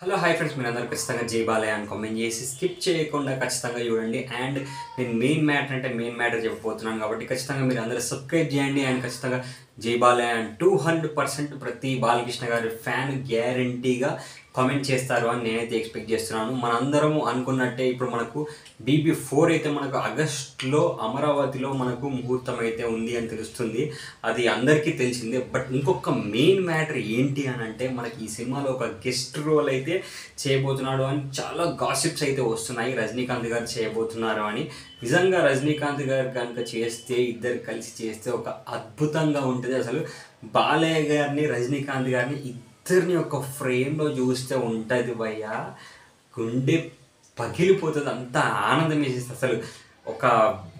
Hello hi friends, మీరందరూ ఖచ్చితంగా జై బాలయ్య అని కామెంట్ చేసి స్కిప్ చేయకుండా ఖచ్చితంగా చూడండి. అండ్ నేను మెయిన్ మ్యాటర్ చెప్పబోతున్నాను కాబట్టి ఖచ్చితంగా మీరు అందరూ సబ్స్క్రైబ్ చేయండి. అండ్ ఖచ్చితంగా జై బాలయ్య అండ్ 200% ప్రతి బాలకృష్ణ గారి ఫ్యాన్ గ్యారంటీగా కామెంట్ చేస్తారు అని నేనైతే ఎక్స్పెక్ట్ చేస్తున్నాను. మనందరము అనుకున్నట్టే ఇప్పుడు మనకు BB4 అయితే మనకు ఆగస్టులో అమరావతిలో మనకు ముహూర్తం అయితే ఉంది అని తెలుస్తుంది. అది అందరికీ తెలిసిందే. బట్ ఇంకొక మెయిన్ మ్యాటర్ ఏంటి అని అంటే, మనకి ఈ సినిమాలో ఒక గెస్ట్ రోల్ అయితే చేయబోతున్నాడు అని చాలా గాసిప్స్ అయితే వస్తున్నాయి. రజనీకాంత్ గారు చేయబోతున్నారు అని. నిజంగా రజనీకాంత్ గారు కనుక చేస్తే, ఇద్దరు కలిసి చేస్తే ఒక అద్భుతంగా ఉంటుంది. అసలు బాలయ్య గారిని, రజనీకాంత్ గారిని ఇద్దరిని ఒక ఫ్రేమ్లో చూస్తే ఉంటుంది భయ్య, గుండె పగిలిపోతుంది. అంత ఆనందం వేసేస్తుంది. అసలు ఒక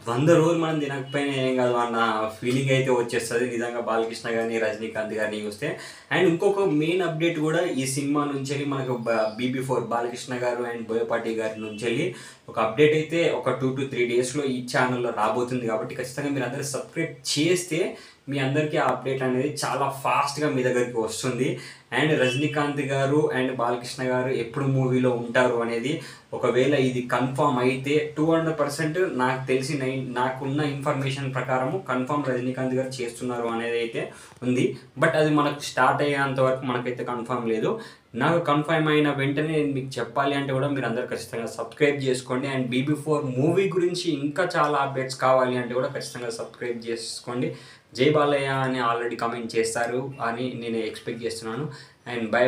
100 రోజులు మనం తినకపోయినా ఏం కాదు అన్న ఫీలింగ్ అయితే వచ్చేస్తుంది నిజంగా బాలకృష్ణ గారిని, రజనీకాంత్ గారిని చూస్తే. అండ్ ఇంకొక మెయిన్ అప్డేట్ కూడా ఈ సినిమా నుంచి వెళ్ళి మనకు BB4 బాలకృష్ణ గారు అండ్ బోయపాటి గారి నుంచి వెళ్ళి ఒక అప్డేట్ అయితే ఒక 2 to 3 డేస్లో ఈ ఛానల్లో రాబోతుంది. కాబట్టి ఖచ్చితంగా మీరు అందరూ సబ్స్క్రైబ్ చేస్తే మీ అందరికీ ఆ అప్డేట్ అనేది చాలా ఫాస్ట్గా మీ దగ్గరికి వస్తుంది. అండ్ రజనీకాంత్ గారు అండ్ బాలకృష్ణ గారు ఎప్పుడు మూవీలో ఉంటారు అనేది, ఒకవేళ ఇది కన్ఫామ్ అయితే 200% నాకు తెలిసి నాకున్న ఇన్ఫర్మేషన్ ప్రకారము కన్ఫామ్ రజనీకాంత్ గారు చేస్తున్నారు అనేది అయితే ఉంది. బట్ అది మనకు స్టార్ట్ అయ్యేంత వరకు మనకైతే కన్ఫామ్ లేదు. నాకు కన్ఫర్మ్ అయిన వెంటనే నేను మీకు చెప్పాలి అంటే కూడా మీరు అందరూ ఖచ్చితంగా సబ్స్క్రైబ్ చేసుకోండి. అండ్ BB4 మూవీ గురించి ఇంకా చాలా అప్డేట్స్ కావాలి అంటే కూడా ఖచ్చితంగా సబ్స్క్రైబ్ చేసుకోండి. జై బాలయ్య అని ఆల్రెడీ కామెంట్ చేస్తారు అని నేను ఎక్స్పెక్ట్ చేస్తున్నాను. And by.